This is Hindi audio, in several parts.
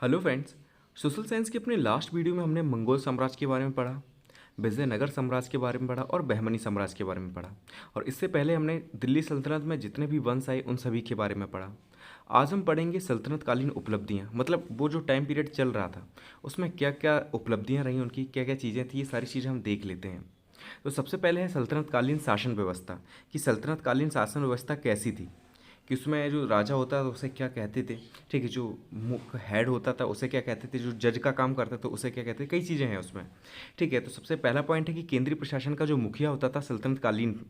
Hello friends. सोशल साइंस की अपने लास्ट वीडियो में हमने मंगोल साम्राज्य के बारे में पढ़ा, विजयनगर साम्राज्य के बारे में पढ़ा और बहमनी साम्राज्य के बारे में पढ़ा। और इससे पहले हमने दिल्ली सल्तनत में जितने भी वंश आए उन सभी के बारे में पढ़ा। आज हम पढ़ेंगे सल्तनतकालीन उपलब्धियाँ, मतलब वो जो टाइम पीरियड चल रहा था उसमें क्या क्या उपलब्धियाँ रहीं, उनकी क्या क्या चीज़ें थी, ये सारी चीज़ें हम देख लेते हैं। तो सबसे पहले है सल्तनतकालीन शासन व्यवस्था, कि सल्तनतकालीन शासन व्यवस्था कैसी थी, कि उसमें जो राजा होता था उसे क्या कहते थे। ठीक है, जो मुख्य हेड होता था उसे क्या कहते थे, जो जज का काम करता था उसे क्या कहते थे, कई चीज़ें हैं उसमें। ठीक है, तो सबसे पहला पॉइंट है कि केंद्रीय प्रशासन का जो मुखिया होता था सल्तनतकालीन,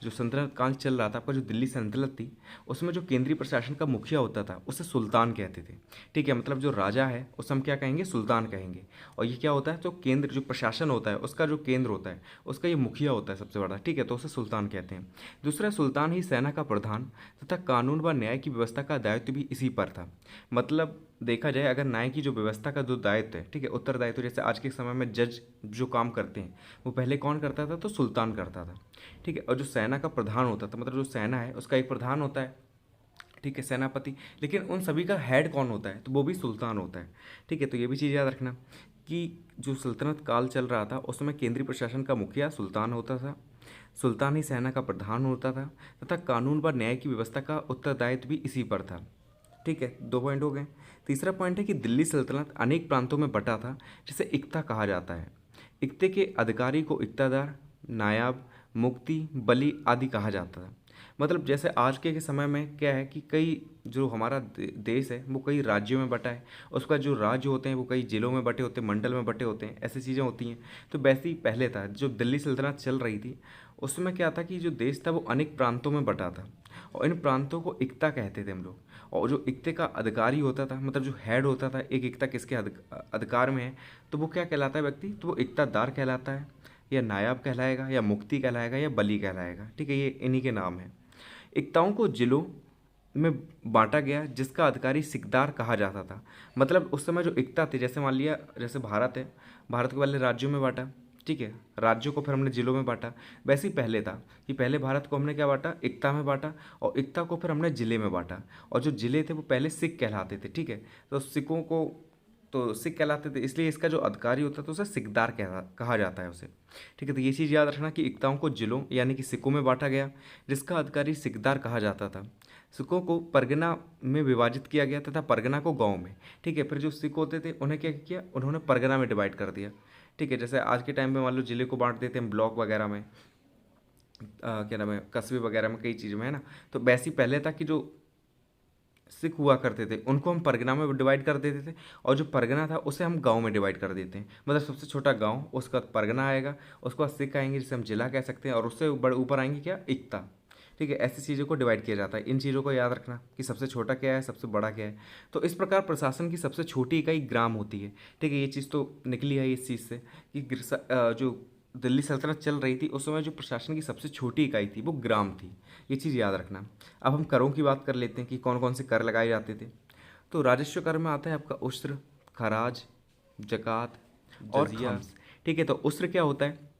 जो सल्तनत काल चल रहा था आपका, जो दिल्ली सल्तनत थी उसमें जो केंद्रीय प्रशासन का मुखिया होता था उसे सुल्तान कहते थे। ठीक है, मतलब जो राजा है उसे हम क्या कहेंगे, सुल्तान कहेंगे। और ये क्या होता है, तो केंद्र जो प्रशासन होता है उसका जो केंद्र होता है उसका ये मुखिया होता है सबसे बड़ा। ठीक है, तो उसे सुल्तान कहते हैं। दूसरा, सुल्तान ही सेना का प्रधान तथा कानून व न्याय की व्यवस्था का दायित्व भी इसी पर था। मतलब देखा जाए अगर न्याय की जो व्यवस्था का जो दायित्व है, ठीक है, उत्तरदायित्व, जैसे आज के समय में जज जो काम करते हैं वो पहले कौन करता था, तो सुल्तान करता था। ठीक है, और जो सेना का प्रधान होता था, मतलब जो सेना है उसका एक प्रधान होता है, ठीक है, सेनापति। लेकिन उन सभी का हेड कौन होता है, तो वो भी सुल्तान होता है। ठीक है, तो ये भी चीज़ याद रखना कि जो सल्तनत काल चल रहा था उसमें केंद्रीय प्रशासन का मुखिया सुल्तान होता था, सुल्तान ही सेना का प्रधान होता था तथा कानून व न्याय की व्यवस्था का उत्तरदायित्व भी इसी पर था। ठीक है, दो पॉइंट हो गए। तीसरा पॉइंट है कि दिल्ली सल्तनत अनेक प्रांतों में बटा था, जिसे इक्ता कहा जाता है। इक्ते के अधिकारी को इक्तादार, नायाब, मुक्ति, बली आदि कहा जाता था। मतलब जैसे आज के समय में क्या है कि कई जो हमारा देश है वो कई राज्यों में बटा है, उसका जो राज्य होते हैं वो कई जिलों में बटे होते हैं, मंडल में बटे होते हैं, ऐसी चीज़ें होती हैं। तो वैसे ही पहले था, जो दिल्ली सल्तनत चल रही थी उसमें क्या था कि जो देश था वो अनेक प्रांतों में बटा था, और इन प्रांतों को इक्ता कहते थे हम लोग। और जो इक्ते का अधिकारी होता था, मतलब जो हेड होता था, एक इक्ता किसके अधिकार में है, तो वो क्या कहलाता है व्यक्ति, तो वो इक्तादार कहलाता है, या नायाब कहलाएगा, या मुक्ति कहलाएगा, या बली कहलाएगा। ठीक है, ये इन्हीं के नाम है। इक्ताओं को जिलों में बांटा गया, जिसका अधिकारी सिकदार कहा जाता था। मतलब उस समय जो इक्ता थे, जैसे मान लिया जैसे भारत है, भारत को पहले राज्यों में बांटा। ठीक है, राज्यों को फिर हमने जिलों में बांटा। वैसे ही पहले था कि पहले भारत को हमने क्या बांटा, इक्ता में बांटा, और इक्ता को फिर हमने जिले में बांटा। और जो जिले थे वो पहले सिख कहलाते थे। ठीक है, तो सिखों को तो सिख कहलाते थे, इसलिए इसका जो अधिकारी होता था उसे सिकदार कहा जाता है उसे। ठीक है, तो ये चीज़ याद रखना कि इक्ताओं को जिलों यानी कि सिखों में बांटा गया, जिसका अधिकारी सिकदार कहा जाता था। सिखों को परगना में विभाजित किया गया तथा परगना को गांव में। ठीक है, फिर जो सिख होते थे उन्हें क्या किया, उन्होंने परगना में डिवाइड कर दिया। ठीक है, जैसे आज के टाइम में मान लो जिले को बांट देते हैं ब्लॉक वगैरह में, क्या नाम है, कस्बे वगैरह में, कई चीज़ों में, है ना। तो वैसे ही पहले था कि जो सिख हुआ करते थे उनको हम परगना में डिवाइड कर देते थे, और जो परगना था उसे हम गांव में डिवाइड कर देते हैं। मतलब सबसे छोटा गांव, उसका बाद परगना आएगा, उसके बाद सिख आएंगे जिसे हम जिला कह सकते हैं, और उससे बड़े ऊपर आएंगे क्या, एकता। ठीक है, ऐसी चीज़ों को डिवाइड किया जाता है। इन चीज़ों को याद रखना कि सबसे छोटा क्या है, सबसे बड़ा क्या है। तो इस प्रकार प्रशासन की सबसे छोटी इकाई ग्राम होती है। ठीक है, ये चीज़ तो निकली है इस चीज़ से कि जो दिल्ली सल्तनत चल रही थी उस समय जो प्रशासन की सबसे छोटी इकाई थी वो ग्राम थी। ये चीज़ याद रखना। अब हम करों की बात कर लेते हैं कि कौन कौन से कर लगाए जाते थे। तो राजस्व कर में आता है आपका उस्र, खराज, जक़ात और खम्स। ठीक है, तो उस्र क्या होता है,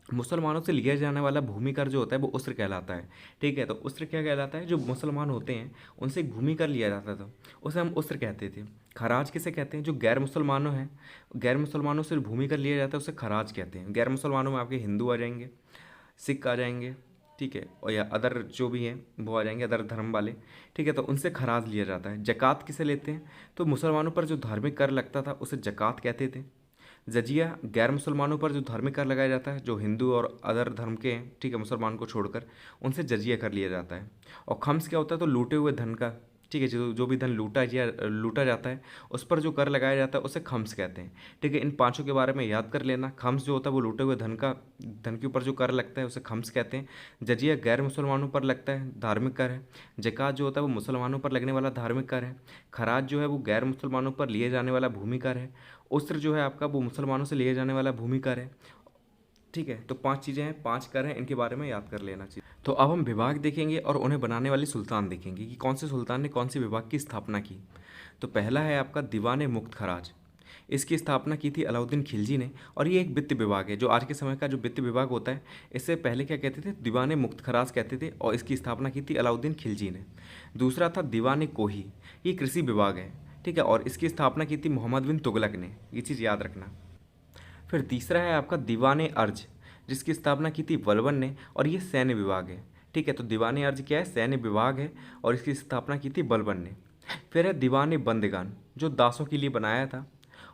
मुसलमानों से लिया जाने वाला भूमि कर जो होता है वो उस्र कहलाता है। ठीक है, तो उस्र क्या कहलाता है, जो मुसलमान होते हैं उनसे एक भूमि कर लिया जाता था उसे हम उस्र कहते थे। खराज किसे कहते हैं, जो गैर मुसलमानों हैं, गैर मुसलमानों से भूमि कर लिया जाता है उसे खराज कहते हैं। गैर मुसलमानों में आपके हिंदू आ जाएंगे, सिख आ जाएंगे, ठीक है, और या अदर जो भी हैं वो आ जाएंगे, अदर धर्म वाले। ठीक है, तो उनसे खराज लिया जाता है। जक़ात किसे लेते हैं, तो मुसलमानों पर जो धार्मिक कर लगता था उसे जक़ात कहते थे। जजिया गैर मुसलमानों पर जो धार्मिक कर लगाया जाता है, जो हिंदू और अदर धर्म के हैं, ठीक है, मुसलमान को छोड़कर, उनसे जजिया कर लिया जाता है। और खम्स क्या होता है, तो लूटे हुए धन का, ठीक है, जो जो भी धन लूटा जाता है उस पर जो कर लगाया जाता है उसे खम्स कहते हैं। ठीक है, इन पांचों के बारे में याद कर लेना। खम्स जो होता है वो लूटे हुए धन के ऊपर जो कर लगता है उसे खम्स कहते हैं। जजिया गैर मुसलमानों पर लगता है, धार्मिक कर है। जक़ात जो होता है वो मुसलमानों पर लगने वाला धार्मिक कर है। खराज जो है वो गैर मुसलमानों पर लिए जाने वाला भूमि कर है। उस्र जो है आपका वो मुसलमानों से लिए जाने वाला भूमि कर है। ठीक है, तो पांच चीज़ें हैं, पांच कर हैं, इनके बारे में याद कर लेना चाहिए। तो अब हम विभाग देखेंगे और उन्हें बनाने वाले सुल्तान देखेंगे कि कौन से सुल्तान ने कौन से विभाग की स्थापना की। तो पहला है आपका दीवान मुक्त खराज। इसकी स्थापना की थी अलाउद्दीन खिलजी ने, और ये एक वित्त विभाग है। जो आज के समय का जो वित्त विभाग होता है, इससे पहले क्या कहते थे, दीवान मुक्त खराज कहते थे, और इसकी स्थापना की थी अलाउद्दीन खिलजी ने। दूसरा था दीवान कोही, ये कृषि विभाग है। ठीक है, और इसकी स्थापना की थी मोहम्मद बिन तुगलक ने, ये चीज़ याद रखना। फिर तीसरा है आपका दीवान अर्ज, जिसकी स्थापना की थी बलबन ने, और ये सैन्य विभाग है। ठीक है, तो दीवान अर्ज क्या है, सैन्य विभाग है, और इसकी स्थापना की थी बलबन ने। फिर है दीवान बंदगान, जो दासों के लिए बनाया था,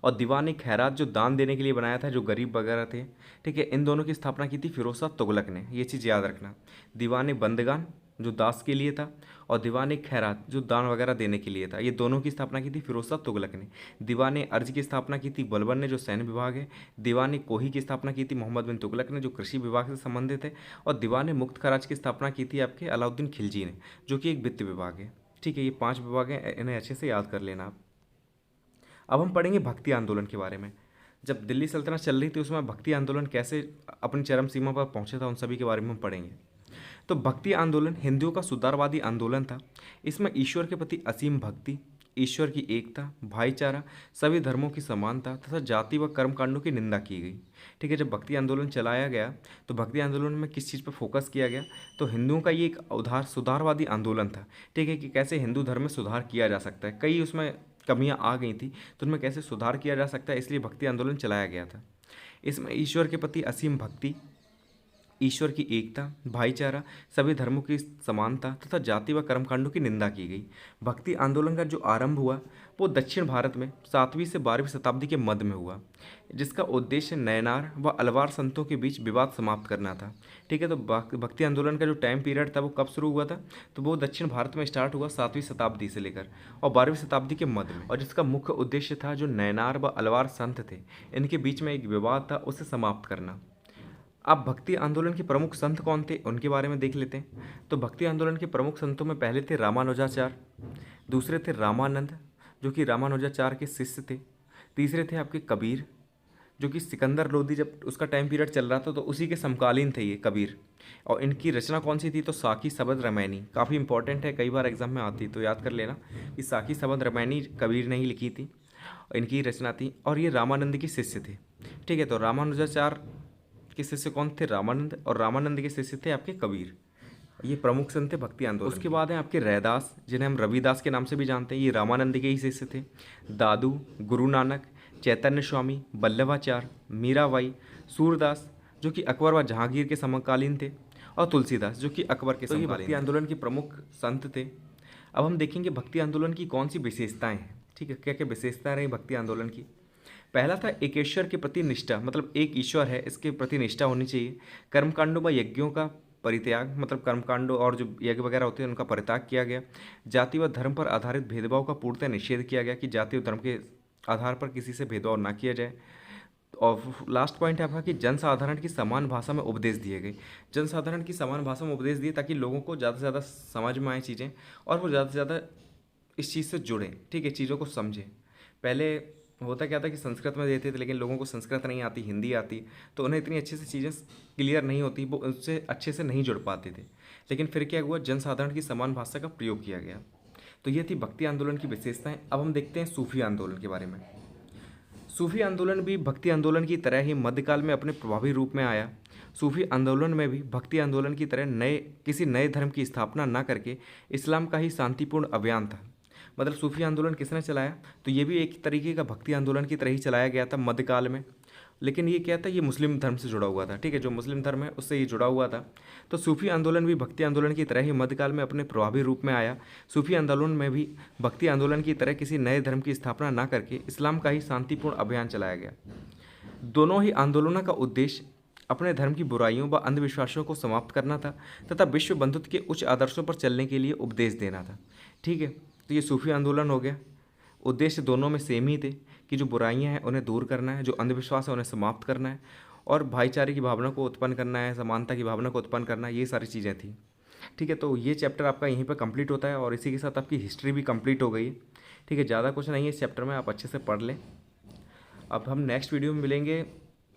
और दीवान खैरात, जो दान देने के लिए बनाया था, जो गरीब वगैरह थे। ठीक है, इन दोनों की स्थापना की थी फिरोज शाह तुगलक ने, ये चीज़ याद रखना। दीवान बंदगान जो दास के लिए था, और दीवान खैरात जो दान वगैरह देने के लिए था, ये दोनों की स्थापना की थी फिरोज शाह तुगलक ने। दीवान अर्ज की स्थापना की थी बलबन ने, जो सैन्य विभाग है। दीवान कोही की स्थापना की थी मोहम्मद बिन तुगलक ने, जो कृषि विभाग से संबंधित है। और दीवान मुक्त खराज की स्थापना की थी आपके अलाउद्दीन खिलजी ने, जो कि एक वित्त विभाग है। ठीक है, ये 5 विभाग हैं, इन्हें अच्छे से याद कर लेना आप। अब हम पढ़ेंगे भक्ति आंदोलन के बारे में। जब दिल्ली सल्तनत चल रही थी उसमें भक्ति आंदोलन कैसे अपनी चरम सीमा पर पहुंचा था, उन सभी के बारे में हम पढ़ेंगे। तो भक्ति आंदोलन हिंदुओं का सुधारवादी आंदोलन था। इसमें ईश्वर के प्रति असीम भक्ति, ईश्वर की एकता, भाईचारा, सभी धर्मों की समानता तथा जाति व कर्मकांडों की निंदा की गई। ठीक है, जब भक्ति आंदोलन चलाया गया तो भक्ति आंदोलन में किस चीज़ पर फोकस किया गया, तो हिंदुओं का ये एक सुधारवादी आंदोलन था। ठीक है, कि कैसे हिंदू धर्म में सुधार किया जा सकता है, कई उसमें कमियां आ गई थी, तो उनमें कैसे सुधार किया जा सकता है, इसलिए भक्ति आंदोलन चलाया गया था। इसमें ईश्वर के प्रति असीम भक्ति, ईश्वर की एकता, भाईचारा, सभी धर्मों की समानता तथा जाति व कर्मकांडों की निंदा की गई। भक्ति आंदोलन का जो आरंभ हुआ वो दक्षिण भारत में 7वीं से 12वीं शताब्दी के मध्य में हुआ, जिसका उद्देश्य नयनार व अलवार संतों के बीच विवाद समाप्त करना था। ठीक है, तो भक्ति आंदोलन का जो टाइम पीरियड था वो कब शुरू हुआ था, तो वो दक्षिण भारत में स्टार्ट हुआ 7वीं शताब्दी से लेकर और 12वीं शताब्दी के मध्य में, और जिसका मुख्य उद्देश्य था जो नयनार व अलवार संत थे इनके बीच में एक विवाद था उसे समाप्त करना। अब भक्ति आंदोलन के प्रमुख संत कौन थे उनके बारे में देख लेते हैं। तो भक्ति आंदोलन के प्रमुख संतों में पहले थे रामानुजाचार्य, दूसरे थे रामानंद जो कि रामानुजाचार्य के शिष्य थे, तीसरे थे आपके कबीर जो कि सिकंदर लोदी जब उसका टाइम पीरियड चल रहा था तो उसी के समकालीन थे ये कबीर। और इनकी रचना कौन सी थी, तो साकी सबद रामायणी, काफ़ी इंपॉर्टेंट है, कई बार एग्जाम में आती तो याद कर लेना कि साकी सबद रामायणी कबीर ने ही लिखी थी, इनकी रचना थी, और ये रामानंद के शिष्य थे। ठीक है, तो रामानुजाचार्य के शिष्य कौन थे, रामानंद, और रामानंद के शिष्य थे आपके कबीर। ये प्रमुख संत थे भक्ति आंदोलन। उसके बाद हैं आपके रैदास, जिन्हें हम रविदास के नाम से भी जानते हैं, ये रामानंद के ही शिष्य थे। दादू, गुरु नानक, चैतन्य स्वामी, वल्लभाचार्य, मीराबाई, सूरदास जो कि अकबर व जहांगीर के समकालीन थे, और तुलसीदास जो कि अकबर के समकालीन। भक्ति आंदोलन के प्रमुख संत थे। अब हम देखेंगे भक्ति आंदोलन की कौन सी विशेषताएं हैं। ठीक है, क्या क्या विशेषताएं रही भक्ति आंदोलन की। पहला था एकेश्वर के प्रति निष्ठा, मतलब एक ईश्वर है इसके प्रति निष्ठा होनी चाहिए। कर्मकांडों व यज्ञों का परित्याग, मतलब कर्मकांडों और जो यज्ञ वगैरह होते हैं उनका परित्याग किया गया। जाति व धर्म पर आधारित भेदभाव का पूर्णतः निषेध किया गया कि जाति और धर्म के आधार पर किसी से भेदभाव ना किया जाए। और लास्ट पॉइंट है आपका कि जनसाधारण की समान भाषा में उपदेश दिए गए। जनसाधारण की समान भाषा में उपदेश दिए ताकि लोगों को ज़्यादा से ज़्यादा समझ में आए चीज़ें और वो ज़्यादा से ज़्यादा इस चीज़ से जुड़ें। ठीक है, चीज़ों को समझें। पहले होता क्या था कि संस्कृत में देते थे लेकिन लोगों को संस्कृत नहीं आती, हिंदी आती, तो उन्हें इतनी अच्छे से चीज़ें क्लियर नहीं होती, वो उससे अच्छे से नहीं जुड़ पाते थे। लेकिन फिर क्या हुआ, जनसाधारण की समान भाषा का प्रयोग किया गया। तो ये थी भक्ति आंदोलन की विशेषताएं। अब हम देखते हैं सूफी आंदोलन के बारे में। सूफी आंदोलन भी भक्ति आंदोलन की तरह ही मध्यकाल में अपने प्रभावी रूप में आया। सूफी आंदोलन में भी भक्ति आंदोलन की तरह किसी नए धर्म की स्थापना न करके इस्लाम का ही शांतिपूर्ण अभियान था। मतलब सूफी आंदोलन किसने चलाया, तो ये भी एक तरीके का भक्ति आंदोलन की तरह ही चलाया गया था मध्यकाल में, लेकिन ये क्या था, ये मुस्लिम धर्म से जुड़ा हुआ था। ठीक है, जो मुस्लिम धर्म है उससे ये जुड़ा हुआ था। तो सूफी आंदोलन भी भक्ति आंदोलन की तरह ही मध्यकाल में अपने प्रभावी रूप में आया। सूफी आंदोलन में भी भक्ति आंदोलन की तरह किसी नए धर्म की स्थापना न करके इस्लाम का ही शांतिपूर्ण अभियान चलाया गया। दोनों ही आंदोलनों का उद्देश्य अपने धर्म की बुराइयों व अंधविश्वासों को समाप्त करना था तथा विश्व बंधुत्व के उच्च आदर्शों पर चलने के लिए उपदेश देना था। ठीक है, तो ये सूफी आंदोलन हो गया। उद्देश्य दोनों में सेम ही थे कि जो बुराइयां हैं उन्हें दूर करना है, जो अंधविश्वास है उन्हें समाप्त करना है, और भाईचारे की भावना को उत्पन्न करना है, समानता की भावना को उत्पन्न करना है, ये सारी चीज़ें थी। ठीक है, तो ये चैप्टर आपका यहीं पर कंप्लीट होता है और इसी के साथ आपकी हिस्ट्री भी कंप्लीट हो गई है। ठीक है, ज़्यादा कुछ नहीं है इस चैप्टर में, आप अच्छे से पढ़ लें। अब हम नेक्स्ट वीडियो में मिलेंगे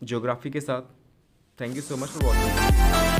ज्योग्राफी के साथ। Thank you so much for watching.